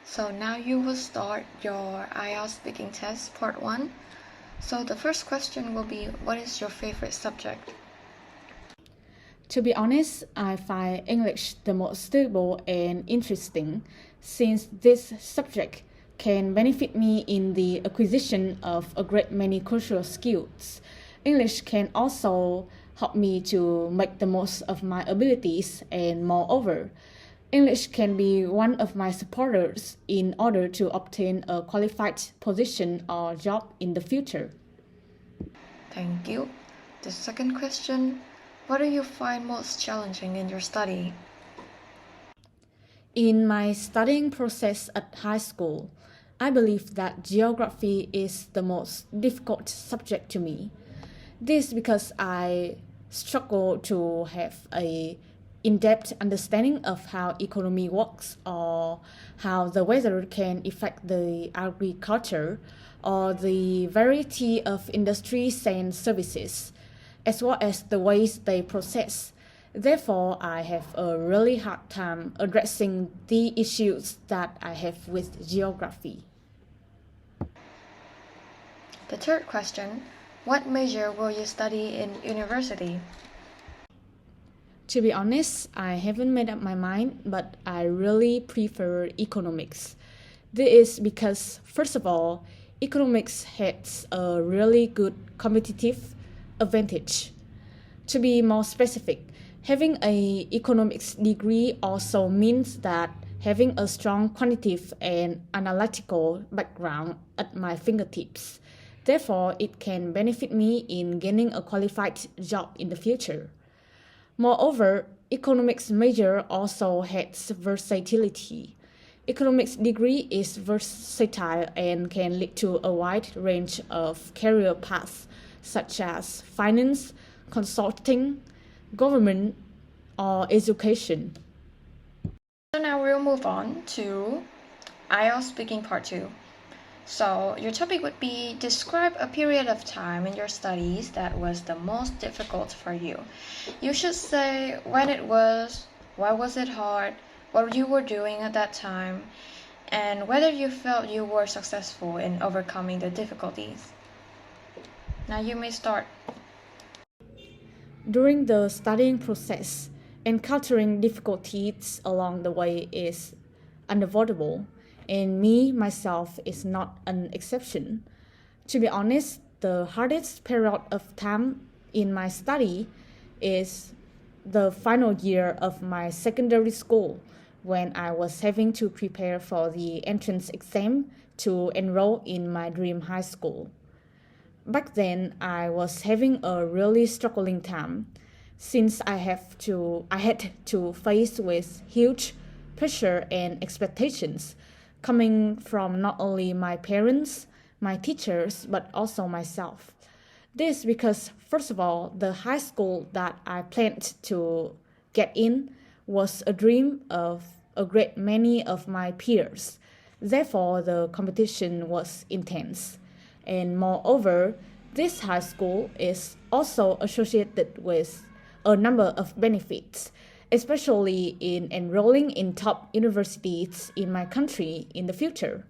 So now you will start your IELTS speaking test part 1. So the first question will be, what is your favorite subject? To be honest, I find English the most suitable and interesting since this subject can benefit me in the acquisition of a great many cultural skills. English can also help me to make the most of my abilities, and moreover, English can be one of my supporters in order to obtain a qualified position or job in the future. Thank you. The second question, what do you find most challenging in your study? In my studying process at high school, I believe that geography is the most difficult subject to me. This because I struggle to have a in-depth understanding of how economy works or how the weather can affect the agriculture or the variety of industries and services, as well as the ways they process. Therefore, I have a really hard time addressing the issues that I have with geography. The third question, what major will you study in university? To be honest, I haven't made up my mind, but I really prefer economics. This is because, first of all, economics has a really good competitive advantage. To be more specific, having an economics degree also means that having a strong quantitative and analytical background at my fingertips. Therefore, it can benefit me in gaining a qualified job in the future. Moreover, economics major also has versatility. Economics degree is versatile and can lead to a wide range of career paths such as finance, consulting, government, or education. So now we'll move on to IELTS speaking part 2. So your topic would be, describe a period of time in your studies that was the most difficult for you. You should say when it was, why was it hard, what you were doing at that time, and whether you felt you were successful in overcoming the difficulties. Now you may start. During the studying process, encountering difficulties along the way is unavoidable, and me, myself, is not an exception. To be honest, the hardest period of time in my study is the final year of my secondary school when I was having to prepare for the entrance exam to enroll in my dream high school. Back then, I was having a really struggling time since I had to face with huge pressure and expectations coming from not only my parents, my teachers, but also myself. This because, first of all, the high school that I planned to get in was a dream of a great many of my peers. Therefore, the competition was intense. And moreover, this high school is also associated with a number of benefits, especially in enrolling in top universities in my country in the future.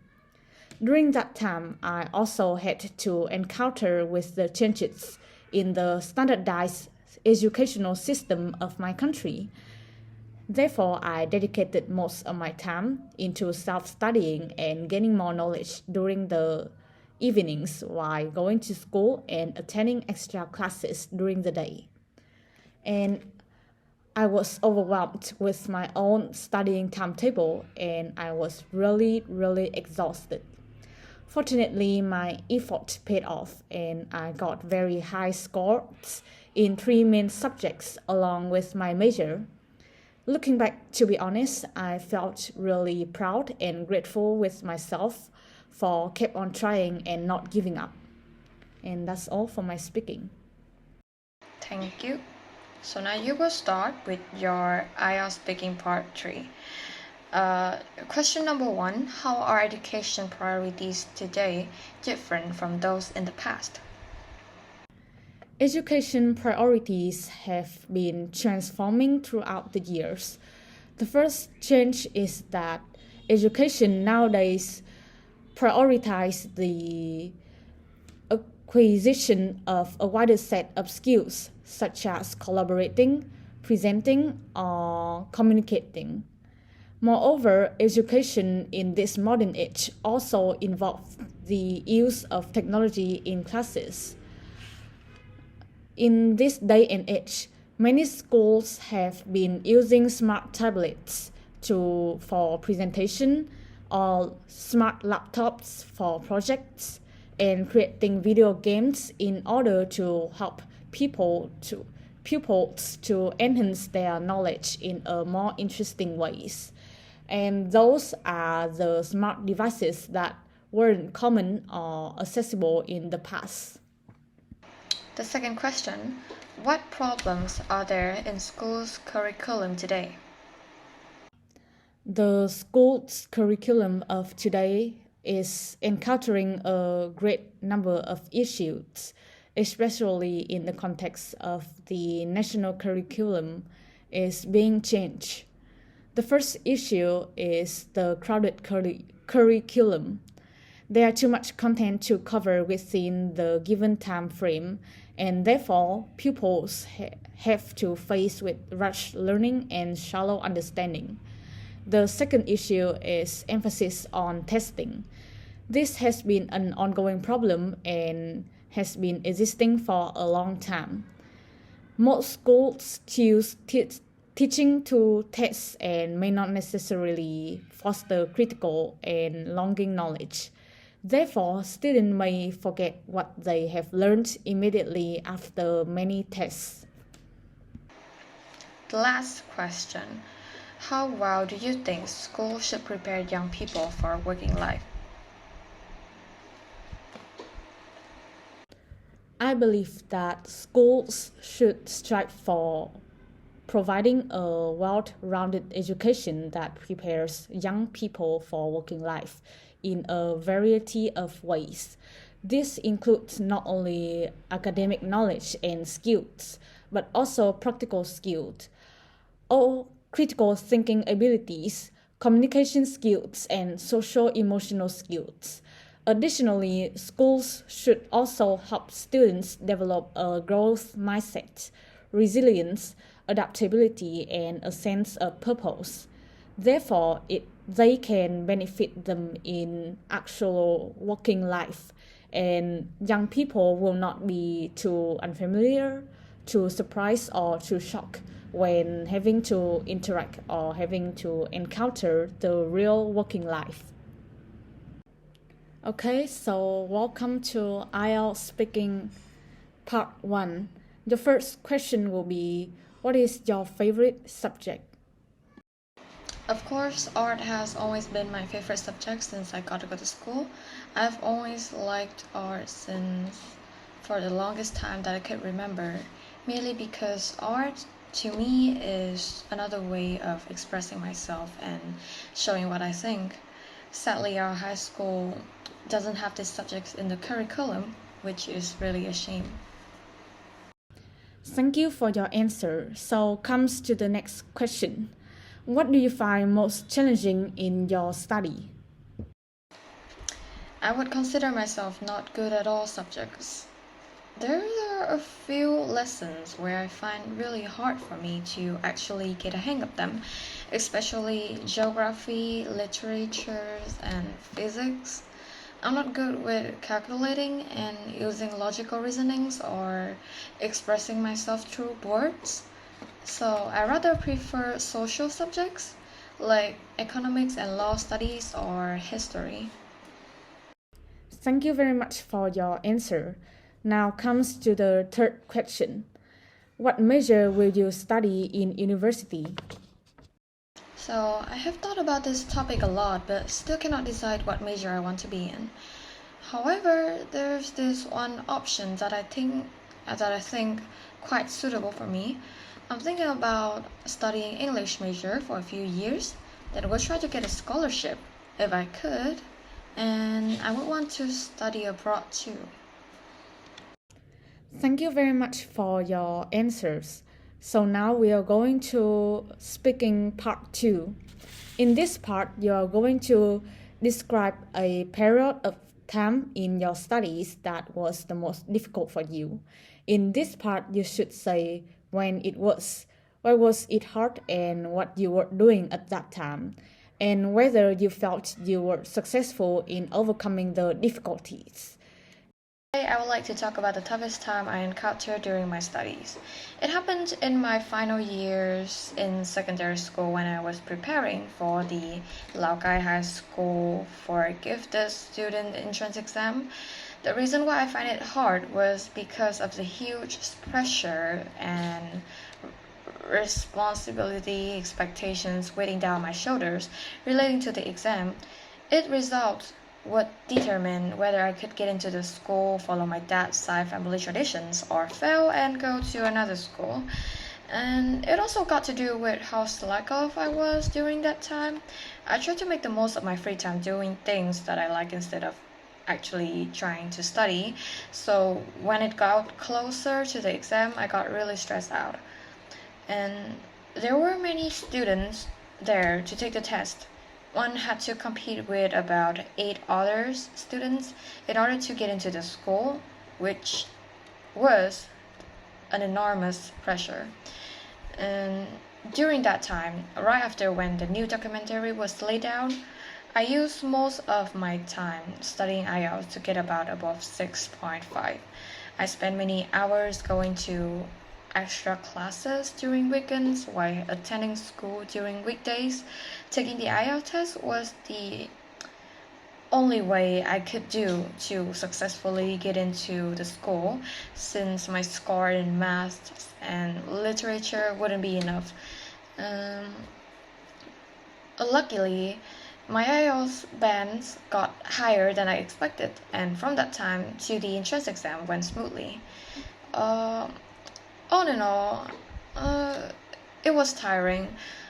During that time, I also had to encounter with the changes in the standardized educational system of my country. Therefore, I dedicated most of my time into self-studying and gaining more knowledge during the evenings while going to school and attending extra classes during the day. And I was overwhelmed with my own studying timetable and I was really exhausted. Fortunately, my effort paid off and I got very high scores in 3 main subjects along with my major. Looking back, to be honest, I felt really proud and grateful with myself for kept on trying and not giving up. And that's all for my speaking. Thank you. So now you will start with your IELTS speaking part 3. Question number 1, how are education priorities today different from those in the past? Education priorities have been transforming throughout the years. The first change is that education nowadays prioritize the acquisition of a wider set of skills such as collaborating, presenting, or communicating. Moreover, education in this modern age also involves the use of technology in classes. In this day and age, many schools have been using smart tablets for presentation or smart laptops for projects and creating video games in order to help pupils to enhance their knowledge in a more interesting ways. And those are the smart devices that weren't common or accessible in the past. The second question, what problems are there in school's curriculum today? The school's curriculum of today is encountering a great number of issues, especially in the context of the national curriculum is being changed. The first issue is the crowded curriculum. There are too much content to cover within the given time frame, and therefore pupils have to face with rushed learning and shallow understanding. The second issue is emphasis on testing. This has been an ongoing problem and has been existing for a long time. Most schools choose teaching to tests and may not necessarily foster critical and longing knowledge. Therefore, students may forget what they have learned immediately after many tests. The last question, how well do you think school should prepare young people for working life? I believe that schools should strive for providing a well-rounded education that prepares young people for working life in a variety of ways. This includes not only academic knowledge and skills, but also practical skills, or critical thinking abilities, communication skills, and social emotional skills. Additionally, schools should also help students develop a growth mindset, resilience, adaptability, and a sense of purpose. Therefore, they can benefit them in actual working life, and young people will not be too unfamiliar, too surprised, or too shocked when having to interact or having to encounter the real working life. Okay, so welcome to IELTS speaking part 1. The first question will be, what is your favorite subject? Of course, art has always been my favorite subject since I got to go to school. I've always liked art since for the longest time that I could remember, merely because art to me is another way of expressing myself and showing what I think. Sadly, our high school doesn't have these subjects in the curriculum, which is really a shame. Thank you for your answer. So comes to the next question. What do you find most challenging in your study? I would consider myself not good at all subjects. There are a few lessons where I find really hard for me to actually get a hang of them, especially geography, literatures, and physics. I'm not good with calculating and using logical reasonings or expressing myself through words. So I rather prefer social subjects like economics and law studies or history. Thank you very much for your answer. Now comes to the third question. What major will you study in university? So I have thought about this topic a lot, but still cannot decide what major I want to be in. However, there's this one option that I think quite suitable for me. I'm thinking about studying English major for a few years, then will try to get a scholarship if I could, and I would want to study abroad too. Thank you very much for your answers. So now we are going to speaking part 2. In this part, you are going to describe a period of time in your studies that was the most difficult for you. In this part, you should say when it was, why was it hard, and what you were doing at that time, and whether you felt you were successful in overcoming the difficulties. Today, I would like to talk about the toughest time I encountered during my studies. It happened in my final years in secondary school when I was preparing for the Laogai High School for gifted student entrance exam. The reason why I find it hard was because of the huge pressure and responsibility expectations weighing down my shoulders relating to the exam. It results would determine whether I could get into the school, follow my dad's side family traditions, or fail and go to another school. And it also got to do with how selective I was during that time. I tried to make the most of my free time doing things that I like instead of actually trying to study. So when it got closer to the exam, I got really stressed out. And there were many students there to take the test. One had to compete with about 8 other students in order to get into the school, which was an enormous pressure. And during that time, right after when the new documentary was laid down, I used most of my time studying IELTS to get about above 6.5. I spent many hours going to extra classes during weekends while attending school during weekdays. Taking the IELTS test was the only way I could do to successfully get into the school, since my score in math and literature wouldn't be enough. Um, Luckily, my IELTS bands got higher than I expected, and from that time to the entrance exam went smoothly. Uh, all in all, it was tiring.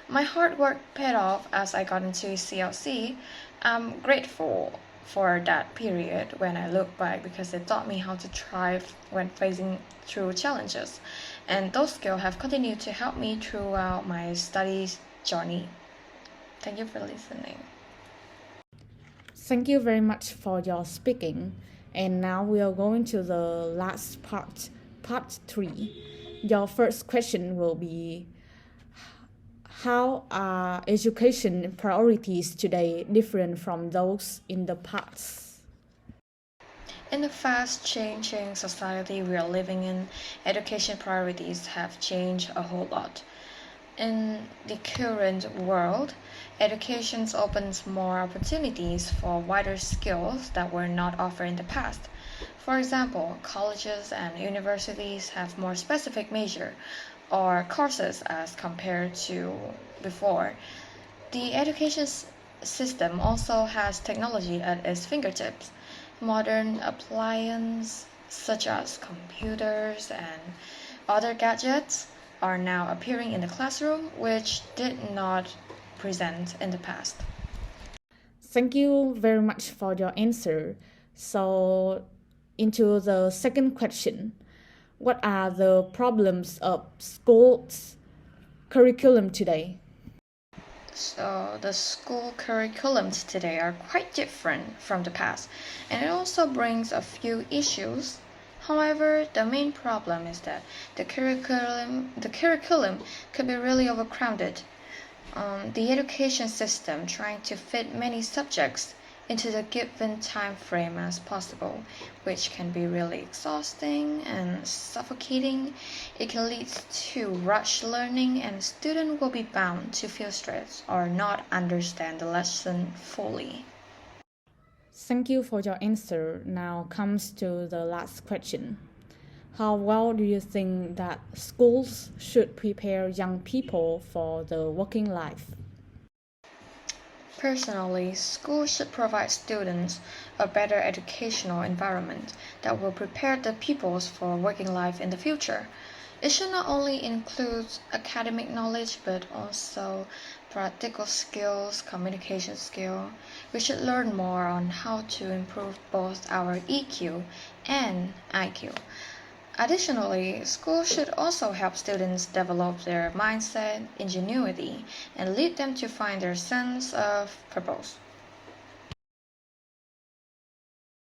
My hard work paid off as I got into CLC. I'm grateful for that period when I look back because it taught me how to thrive when facing through challenges. And those skills have continued to help me throughout my studies journey. Thank you for listening. Thank you very much for your speaking. And now we are going to the last part, part 3. Your first question will be, how are education priorities today different from those in the past? In the fast changing society we are living in, education priorities have changed a whole lot. In the current world, education opens more opportunities for wider skills that were not offered in the past. For example, colleges and universities have more specific major or courses as compared to before. The education system also has technology at its fingertips. Modern appliances such as computers and other gadgets are now appearing in the classroom, which did not present in the past. Thank you very much for your answer. So, into the second question, what are the problems of schools curriculum today? So, the school curriculums today are quite different from the past, and it also brings a few issues. However, the main problem is that the curriculum could be really overcrowded. The education system trying to fit many subjects into the given time frame as possible, which can be really exhausting and suffocating. It can lead to rush learning, and student will be bound to feel stressed or not understand the lesson fully. Thank you for your answer. Now comes to the last question. How well do you think that schools should prepare young people for the working life? Personally, schools should provide students a better educational environment that will prepare the pupils for working life in the future. It should not only include academic knowledge but also practical skills, communication skill. We should learn more on how to improve both our EQ and IQ. Additionally, schools should also help students develop their mindset, ingenuity, and lead them to find their sense of purpose.